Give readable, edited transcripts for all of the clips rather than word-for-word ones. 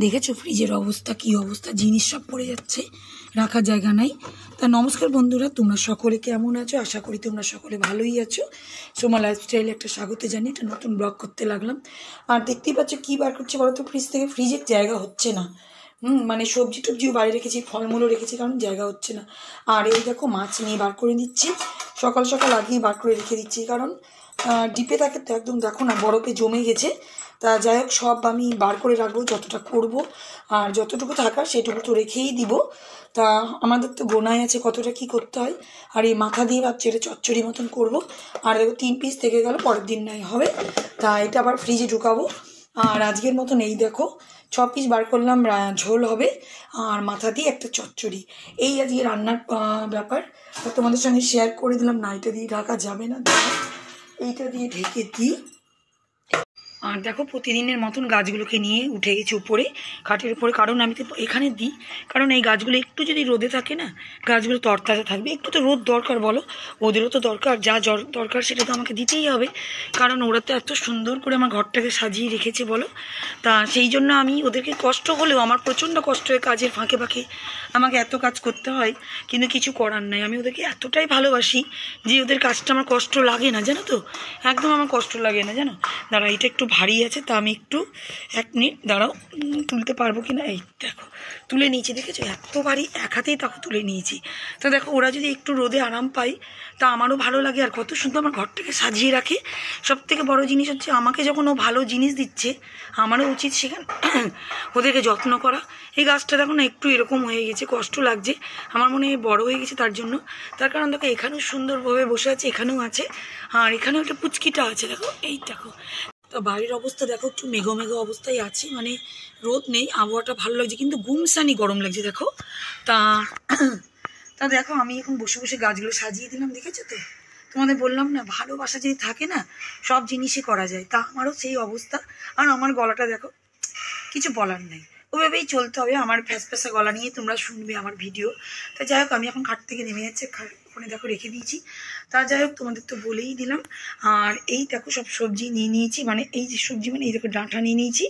দেখেছো ফ্রিজের অবস্থা, কি অবস্থা, জিনিস সব পড়ে যাচ্ছে, রাখার জায়গা নাই। তা নমস্কার বন্ধুরা, তোমরা সকলে কেমন আছো? আশা করি তোমরা সকলে ভালোই আছো। সোমা লাইফস্টাইলে একটা স্বাগত জানিয়ে একটা নতুন ব্লগ করতে লাগলাম। আর দেখতেই পাচ্ছ কী বার করছে বলো তো ফ্রিজ থেকে, ফ্রিজের জায়গা হচ্ছে না। মানে সবজি টবজিও বাইরে রেখেছি, ফলমূলও রেখেছি, কারণ জায়গা হচ্ছে না। আর এই দেখো মাছ নিয়ে বার করে দিচ্ছি, সকাল সকাল আগেই বার করে রেখে দিচ্ছি, কারণ ডিপে থাকে তো একদম দেখো না বরফে জমে গেছে। তা যাই হোক সব আমি বার করে রাখবো, যতটা করব আর যতটুকু থাকার সেটুকু তো রেখেই দিব। তা আমাদের তো গোনায় আছে কতটা কি করতে হয়। আর এই মাথা দিয়ে ভাবছি এটা চচ্চড়ি মতন করব। আর দেখো 3 পিস থেকে গেল, পরের দিন নাই হবে, তা এটা আবার ফ্রিজে ঢুকাবো। আর আজকের মতন এই দেখো 6 পিস বার করলাম, ঝোল হবে আর মাথা দিয়ে একটা চচ্চড়ি। এই আজকে রান্নার ব্যাপার তোমাদের সঙ্গে শেয়ার করে দিলাম। না এটা দিয়ে ঢাকা যাবে না, এইটা দিয়ে ঢেকে দিই। আর দেখো প্রতিদিনের মতন গাছগুলোকে নিয়ে উঠে গেছি উপরে, খাটের উপরে, কারণ আমি তো এখানে দিই, কারণ এই গাছগুলো একটু যদি রোদে থাকে না, গাছগুলো তরতাজা থাকবে। একটু তো রোদ দরকার বলো, ওদেরও তো দরকার, যা দরকার সেটা তো আমাকে দিতেই হবে, কারণ ওরা তো এত সুন্দর করে আমার ঘরটাকে সাজিয়ে রেখেছে বলো। তা সেই জন্য আমি ওদেরকে, কষ্ট হলেও আমার প্রচণ্ড কষ্ট হয়, কাজের ফাঁকে ফাঁকে আমাকে এত কাজ করতে হয়, কিন্তু কিছু করার নাই। আমি ওদেরকে এতটাই ভালোবাসি যে ওদের কাজটা আমার কষ্ট লাগে না, জানো তো, একদম আমার কষ্ট লাগে না জানো। দাঁড়া, এটা একটু ভারী আছে, তা আমি একটু 1 মিনিট দাঁড়াও, তুলতে পারবো কি না। এই দেখো তুলে নিয়েছি, দেখেছো এত ভারী, এক হাতেই তাকে তুলে নিয়েছি। তো দেখো ওরা যদি একটু রোদে আরাম পায় তা আমারও ভালো লাগে, আর কত সুন্দর আমার ঘরটাকে সাজিয়ে রাখে। সব থেকে বড়ো জিনিস হচ্ছে, আমাকে যখন ও ভালো জিনিস দিচ্ছে আমারও উচিত সেখানে ওদেরকে যত্ন করা। এই গাছটা দেখো না একটু এরকম হয়ে গেছে, কষ্ট লাগছে, আমার মনে হয় বড়ো হয়ে গেছে তার জন্য। তার কারণ দেখো এখানেও সুন্দরভাবে বসে আছে, এখানেও আছে, আর এখানেও একটা পুচকিটা আছে দেখো, এই দেখো। তো বাড়ির অবস্থা দেখো একটু মেঘো মেঘো অবস্থায় আছে, মানে রোদ নেই, আবহাওয়াটা ভালো লাগছে, কিন্তু গুমসানি গরম লাগছে দেখো। তা তা দেখো আমি এখন বসে বসে গাছগুলো সাজিয়ে দিলাম, দেখেছো তো। তোমাদের বললাম না, ভালোবাসা যদি থাকে না সব জিনিসই করা যায়, তা আমারও সেই অবস্থা। আর আমার গলাটা দেখো, কিছু বলার নেই, ওভাবেই চলতে হবে। আমার ফ্যাসফ্যাসা গলা নিয়ে তোমরা শুনবে আমার ভিডিও। তা যাই হোক আমি এখন খাট থেকে নেমে যাচ্ছে, ওখানে দেখো রেখে দিয়েছি। তা যাই হোক তোমাদের তো বলেই দিলাম। আর এই দেখো সব সবজি নিয়ে নিয়েছি, মানে এই যে সবজি মানে এই দেখো ডাঁটা নিয়ে নিয়েছি,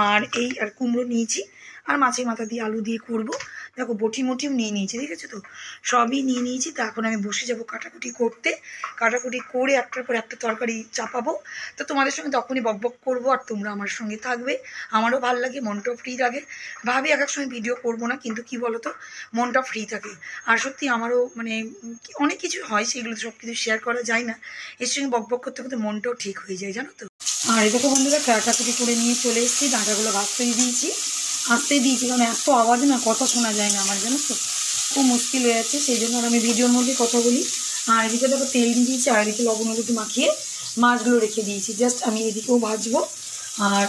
আর এই আর কুমড়ো নিয়েছি, আর মাছের মাথা দিয়ে আলু দিয়ে করব। দেখো বটি মটিও নিয়ে নিয়েছি, দেখেছো তো, সবই নিয়ে নিয়েছি। তা এখন আমি বসে যাব কাটাকুটি করতে, কাটাকুটি করে একটার পর একটা তরকারি চাপাবো। তো তোমাদের সঙ্গে তখনই বকবক করবো, আর তোমরা আমার সঙ্গে থাকবে, আমারও ভালো লাগে, মনটাও ফ্রি লাগে। ভাবি এক এক সময় ভিডিও করবো না, কিন্তু কি বলো তো, মনটা ফ্রি থাকে। আর সত্যি আমারও মানে অনেক কিছু হয়, সেগুলো সব কিছু শেয়ার করা যায় না, এর সঙ্গে বকবক করতে করতে মনটাও ঠিক হয়ে যায় জানো তো। আর এই দেখো বন্ধুরা কাটাকুটি করে নিয়ে চলে এসেছি, ডাঁটাগুলো ভাজতেই দিয়েছি, আসতেই দিয়েছি, কারণ এত আওয়াজ না, কথা শোনা যায় না আমার, জানো তো, খুব মুশকিল হয়ে যাচ্ছে, সেই জন্য আর আমি ভিডিওর মধ্যে কথা বলি। আর এদিকে দেখো তেল দিয়ে দিয়েছি, আর এদিকে লবণ হলুদ মাখিয়ে মাছগুলো রেখে দিয়েছি, জাস্ট আমি এদিকেও ভাজবো। আর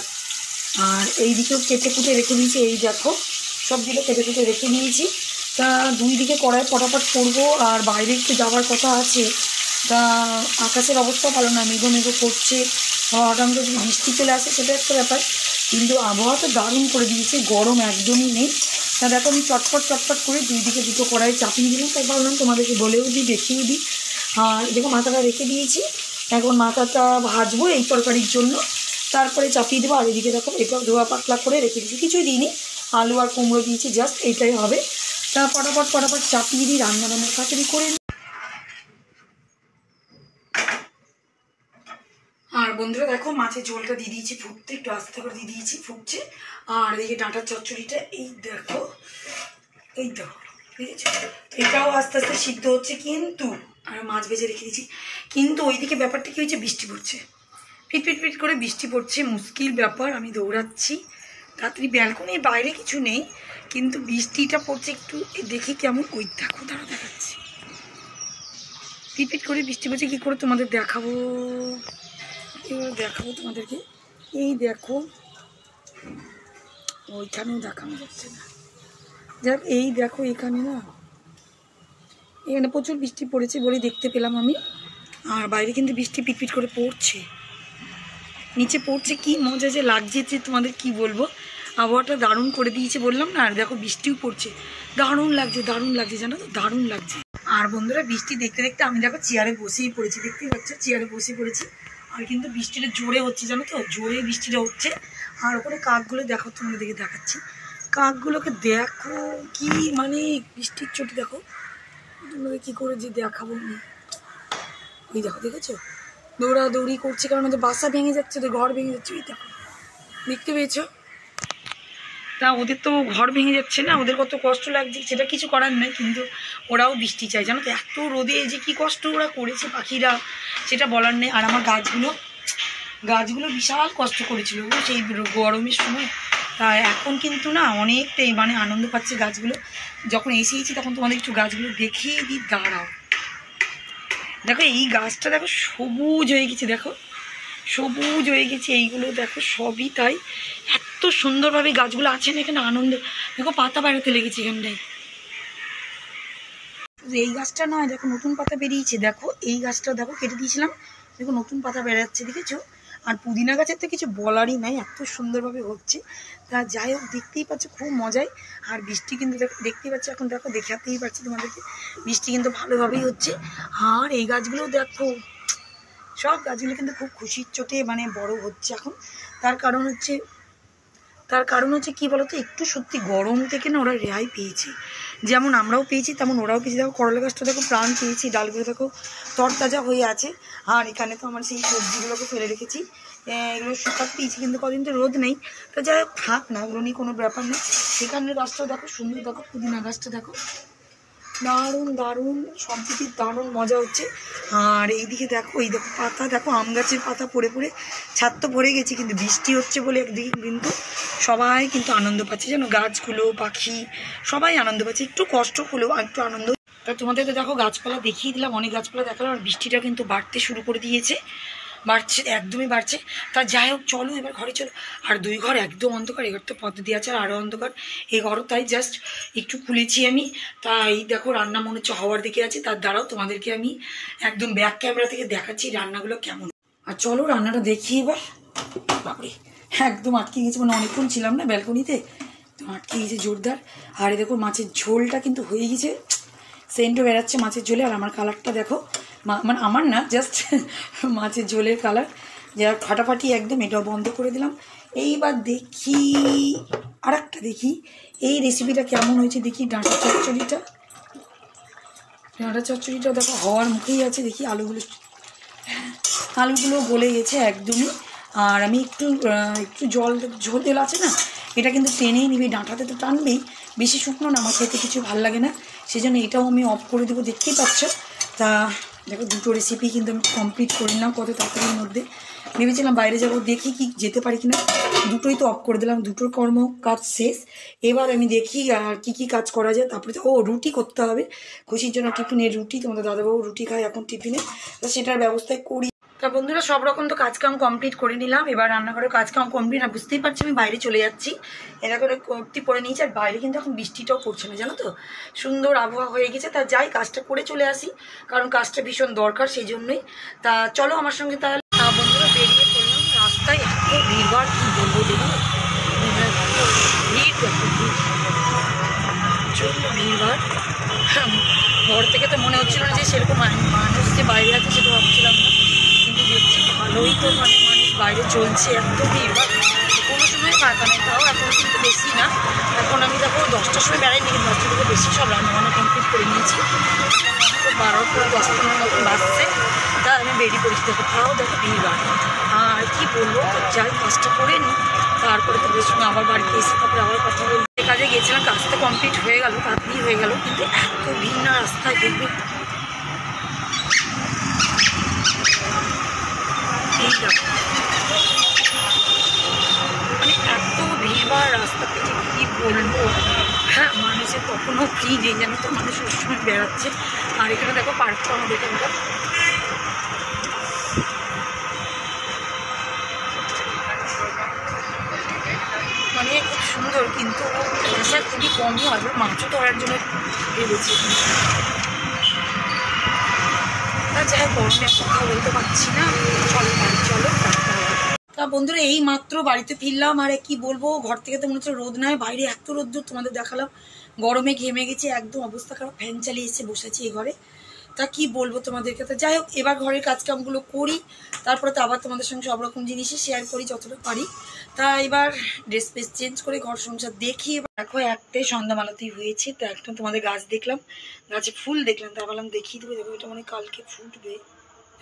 আর এইদিকেও কেটে কুটে রেখে দিয়েছি, এই দেখো সবজিটা কেটে কুটে রেখে দিয়েছি। তা 2 দিকে কড়াই ফটাফট করবো, আর বাইরে একটু যাওয়ার কথা আছে। তা আকাশের অবস্থা ভালো না, মেঘো মেঘো করছে, হঠাৎ যদি বৃষ্টি চলে আসে সেটা একটা ব্যাপার, কিন্তু আবহাওয়া তো দারুণ করে দিয়েছে, গরম একদমই নেই। তা দেখো আমি চটপট চটপট করে 2 দিকে দুটো কড়াই চাপিয়ে দিলাম, তাই ভাবলাম তোমাদেরকে বলেও দিই, দেখিয়েও দিই। আর দেখো মাথাটা রেখে দিয়েছি, এখন মাথাটা ভাজবো এই তরকারির জন্য, তারপরে চাপিয়ে দেবো। আর এদিকে দেখো এটাও ধোয়া পাতলা করে রেখে দিয়েছি, কিছুই দিইনি, আলু আর কুমড়ো দিয়েছি, জাস্ট এইটাই হবে। তা ফটাফট ফটাফট চাপিয়ে দিই, রান্নার তাড়াতাড়ি করে নিই। আর বন্ধুরা দেখো মাছের ঝোলটা দিয়ে দিয়েছি ফুটতে, একটু আস্তে করে দিয়ে দিয়েছি, ফুটছে। আর এদিকে ডাঁটার চচ্চড়িটা এই দেখো, এই দেখো বুঝেছো, এটাও আস্তে আস্তে সিদ্ধ হচ্ছে, কিন্তু আর মাছ ভেজে রেখে দিয়েছি। কিন্তু ওইদিকে ব্যাপারটা কি হয়েছে, বৃষ্টি পড়ছে, পিট পিট পিট করে বৃষ্টি পড়ছে, মুশকিল ব্যাপার। আমি দৌড়াচ্ছি তাড়াতাড়ি, ব্যালকনির বাইরে কিছু নেই, কিন্তু বৃষ্টিটা পড়ছে একটু, দেখি কেমন, ওই দেখো দাঁড়া দেখাচ্ছি, পিট পিট করে বৃষ্টি পড়ছে, কী করে তোমাদের দেখাবো, দেখাবো তোমাদেরকে, এই দেখো ওইখানেও দেখানো যাচ্ছে না, যাক এই দেখো এখানে না, এখানে প্রচুর বৃষ্টি পড়েছে বলে দেখতে পেলাম আমি। আর বাইরে কিন্তু বৃষ্টি পিটপিট করে পড়ছে, নিচে পড়ছে, কি মজা যে লাগছে যে তোমাদের কি বলবো, আবহাওয়াটা দারুণ করে দিয়েছে বললাম না। আর দেখো বৃষ্টিও পড়ছে, দারুণ লাগছে জানো তো, দারুণ লাগছে। আর বন্ধুরা বৃষ্টি দেখতে দেখতে আমি দেখো চেয়ারে বসেই পড়েছি, দেখতেই পাচ্ছ চেয়ারে বসে পড়েছি। আর কিন্তু বৃষ্টিটা জোরে হচ্ছে জানো তো, জোরে বৃষ্টিটা হচ্ছে। আর ওখানে কাকগুলো দেখো, তোমরা দেখে দেখাচ্ছি, কাকগুলোকে দেখো কি মানে বৃষ্টির চোটে দেখো, তোমাদের কী করে যে দেখাবো আমি। ওই দেখো, দেখেছো দৌড়াদৌড়ি করছে, কারণ ওদের বাসা ভেঙে যাচ্ছে, ওদের ঘর ভেঙে যাচ্ছে। ওই দেখো, দেখতে পেয়েছো? তা ওদের তো ঘর ভেঙে যাচ্ছে না, ওদের কত কষ্ট লাগছে, সেটা কিছু করার নেই, কিন্তু ওরাও বৃষ্টি চায় জানো তো। এত রোদে যে কি কষ্ট ওরা করেছে পাখিরা, সেটা বলার নেই। আর আমার গাছগুলো বিশাল কষ্ট করেছিল সেই গরমের সময়। তা এখন কিন্তু না অনেকটাই মানে আনন্দ পাচ্ছে গাছগুলো। যখন এসেছি তখন তোমাদের একটু গাছগুলো দেখিয়ে দিই, দাঁড়াও। দেখো এই গাছটা দেখো সবুজ হয়ে গেছে, দেখো সবুজ হয়ে গেছে, এইগুলো দেখো সবই তাই। এত সুন্দরভাবে গাছগুলো আছে না এখানে, আনন্দ। দেখো পাতা বেড়াতে লেগেছে এখানটায়। এই গাছটা নয়, দেখো নতুন পাতা বেরিয়েছে, দেখো এই গাছটা দেখো কেটে দিয়েছিলাম, দেখো নতুন পাতা বেড়াচ্ছে, দেখেছো? আর পুদিনা গাছের তো কিছু বলারই নাই, এত সুন্দরভাবে হচ্ছে। তা যাই হোক, দেখতেই পাচ্ছ খুব মজায়। আর বৃষ্টি কিন্তু দেখো, দেখতেই পাচ্ছ এখন, দেখো দেখাতেই পারছি তোমাদেরকে, বৃষ্টি কিন্তু ভালোভাবেই হচ্ছে। আর এই গাছগুলো দেখো, সব গাছগুলো কিন্তু খুব খুশির চোটে মানে বড় হচ্ছে এখন। তার কারণ হচ্ছে কি বলতো, একটু সত্যি গরম থেকে না ওরা রেহাই পেয়েছে, যেমন আমরাও পেয়েছি তেমন ওরাও পেয়েছি। দেখো করলা গাছটা দেখো প্রাণ পেয়েছি, ডালগুলো দেখো তরতাজা হয়ে আছে। আর এখানে তো আমার সেই সবজিগুলোকে ফেলে রেখেছি, এগুলো শুকাতে দিয়েছি, কিন্তু কদিন তো রোদ নেই। তো যাই হোক থাক না, ওগুলো নিয়ে কোনো ব্যাপার নেই। এখানের গাছটাও দেখো সুন্দর, দেখো পুদিনা গাছটা দেখো দারুণ দারুণ, সব দিকে দারুণ মজা হচ্ছে। আর এইদিকে দেখো, এই দেখো পাতা দেখো, আম গাছের পাতা পড়ে পড়ে ছাদ তো ভরে গেছে, কিন্তু বৃষ্টি হচ্ছে বলে একদিকে কিন্তু সবাই কিন্তু আনন্দ পাচ্ছে, যেন গাছগুলো পাখি সবাই আনন্দ পাচ্ছে, একটু কষ্ট হলেও একটু আনন্দ। তা তোমাদের তো দেখো গাছপালা দেখিয়ে দিলাম, অনেক গাছপালা দেখালাম। আর বৃষ্টিটা কিন্তু বাড়তে শুরু করে দিয়েছে, বাড়ছে, একদমই বাড়ছে। তা যাই হোক চলো এবার ঘরে চলো। আর দুই ঘর একদম অন্ধকার, এবার তো পদ্ধতি আছে, আর আরও অন্ধকার এই ঘরও। তাই জাস্ট একটু খুলেছি আমি, তাই দেখো রান্না মনে হচ্ছে হওয়ার দিকে আছে। তার দ্বারাও তোমাদেরকে আমি একদম ব্যাক ক্যামেরা থেকে দেখাচ্ছি রান্নাগুলো কেমন। আর চলো রান্নাটা দেখি এবার। বাপরে একদম আটকে গেছে, মানে অনেকক্ষণ ছিলাম না ব্যালকনিতে, তো আটকে গেছে জোরদার। আর এই দেখো মাছের ঝোলটা কিন্তু হয়ে গেছে, সেন্টও বেড়াচ্ছে মাছের ঝোলে। আর আমার কালারটা দেখো, মানে আমার না, জাস্ট মাছের ঝোলের কালার যা ফাটাফাটি একদম। এটাও বন্ধ করে দিলাম। এইবার দেখি আর একটা দেখি এই রেসিপিটা কেমন হয়েছে, দেখি ডাঁটা চচ্চড়িটা দেখো হওয়ার মুখেই আছে। দেখি আলুগুলো গলে গেছে একদমই। আর আমি একটু ঝোল তেল আছে না, এটা কিন্তু টেনেই নিবি, ডাঁটাতে তো টানবেই, বেশি শুকনো না, আমার খেতে কিছু ভালো লাগে না, সেই জন্য এটাও আমি অফ করে দেবো, দেখতেই পাচ্ছ। তা দেখো দুটো রেসিপি কিন্তু আমি কমপ্লিট করে নিলাম কত তাড়াতাড়ির মধ্যে। ভেবেছিলাম বাইরে যাবো, দেখি কি যেতে পারি কিনা, দুটোই তো অফ করে দিলাম, দুটোর কাজ শেষ। এবার আমি দেখি আর কি কাজ করা যায়। তারপরে তো রুটি করতে হবে, খুশির জন্য টিফিনের রুটি, তোমাদের দাদাবাবু রুটি খায় এখন টিফিনে, তো সেটার ব্যবস্থায় করি। তা বন্ধুরা সব রকম তো কাজকাম কমপ্লিট করে নিলাম, এবার রান্নাঘরের কাজকাম কমপ্লিট। না বুঝতেই পারছি আমি বাইরে চলে যাচ্ছি, এটা করে কুর্তি পরে নিয়েছি। আর বাইরে কিন্তু এখন বৃষ্টিটাও পড়ছে না জানো তো, সুন্দর আবহাওয়া হয়ে গেছে। তা যাই কাজটা করে চলে আসি, কারণ কাজটা ভীষণ দরকার, সেই জন্যই। তা চলো আমার সঙ্গে তাহলে। বন্ধুরা বেরিয়ে পড়লাম, রাস্তায় এত ভিড়ভাড় কি বলবো, দেখো ভিড়ভাড়। ঘর থেকে তো মনে হচ্ছিল না যে সেরকম মানুষ যে বাইরে আছে সেটা ভাবছিলাম না, কিন্তু দেখছি ভালোই তো মানে মানুষ বাইরে চলছে, এত ভিড়ভাড়, কোনো সময় ফাঁকা নেই। তাও এখন কিন্তু বেশি না, এখন আমি দেখো 10টার সময় বেড়াইনি, কিন্তু 10টা থেকে বেশি সব রান্নাবান্না কমপ্লিট করে নিয়েছি। তো 12টা 10-15 মতো বাজছে, তা আমি বেরিয়ে পড়েছি। দেখো তাও দেখো ভিড়ভাড়, আর কি বলবো, যাই কাজটা করে নিই, তারপরে তাদের সঙ্গে আবার বাড়িতে এসে তারপরে আবার কথা বলবো। যে কাজে গিয়েছিলাম কাজটা কমপ্লিট হয়ে গেল, তাড়াতাড়ি হয়ে গেল, কিন্তু এত ভিড় না রাস্তায়, দেখবে মানে এত ভিড়ভাড় রাস্তাতে যে কী বলবো। হ্যাঁ মানুষের কখনো ফ্রি নেই জানো তো, মানুষ সবসময় বেড়াচ্ছে। আর এখানে দেখো পার্কটা আমাদের এখানটা মানে খুব সুন্দর, কিন্তু পয়সা খুবই কমই হয়, মাছও ধরার জন্য ভেবেছি। তা যাই গরমে কথা বলতে পারছি না, চলো বাড়ি চলো। তা বন্ধুরা এই মাত্র বাড়িতে ফিরলাম, আর কি বলবো, ঘর থেকে তো মনে হচ্ছে রোদ নয়, বাইরে এত রোদ্দুর তোমাদের দেখালাম, গরমে ঘেমে গেছি একদম অবস্থা খারাপ। ফ্যান চালিয়ে এসে বসেছি এই ঘরে। তা কি বলবো তোমাদেরকে। তো যাই হোক, এবার ঘরের কাজকামগুলো করি, তারপরে তো আবার তোমাদের সঙ্গে সব রকম জিনিসই শেয়ার করি যতটা পারি। তা এবার ড্রেস ফ্রেস চেঞ্জ করে ঘর সংসার দেখি। এবার দেখো একটাই সন্ধ্যামালাতেই হয়েছে, তো একটা তোমাদের গাছ দেখলাম, গাছে ফুল দেখলাম, তা ভাবলাম দেখিয়ে দেবে। দেখো এটা মানে কালকে ফুটবে,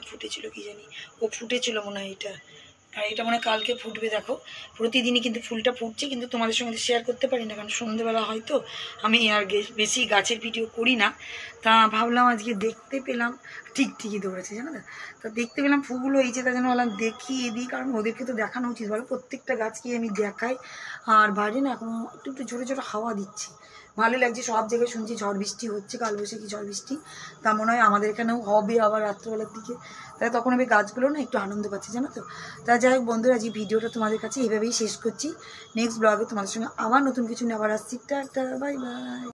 ফুটেছিল কি জানি, ও ফুটেছিল মনে হয় এটা, আর এটা মানে কালকে ফুটবে। দেখো প্রতিদিনই কিন্তু ফুলটা ফুটছে, কিন্তু তোমাদের সঙ্গে শেয়ার করতে পারি না, কারণ সন্ধ্যেবেলা হয়তো আমি আর বেশি গাছের ভিডিও করি না। তা ভাবলাম আজকে দেখতে পেলাম, ঠিকই দৌড়েছে জানো তো। তা দেখতে পেলাম ফুলগুলো হয়েছে, তার জন্য ভাবলাম দেখিয়ে দিই, কারণ ওদেরকে তো দেখানো উচিত বলো, প্রত্যেকটা গাছকে আমি দেখাই। আর বাইরে না এখনো একটু একটু ছোটো ছোটো হাওয়া দিচ্ছি, ভালো লাগছে। সব জায়গায় শুনছি ঝড় বৃষ্টি হচ্ছে, কালবৈশাখী ঝড় বৃষ্টি, তা মনে হয় আমাদের এখানেও হবে আবার রাত্রেবেলার দিকে। তাই তখন আমি গাছগুলো না একটু আনন্দ পাচ্ছি জানো তো। তা যাই হোক বন্ধুরা, আজ এই ভিডিওটা তোমাদের কাছে এইভাবেই শেষ করছি। নেক্সট ব্লগে তোমাদের সঙ্গে আবার নতুন কিছু নিয়ে আবার আসছি। Tata, bye bye.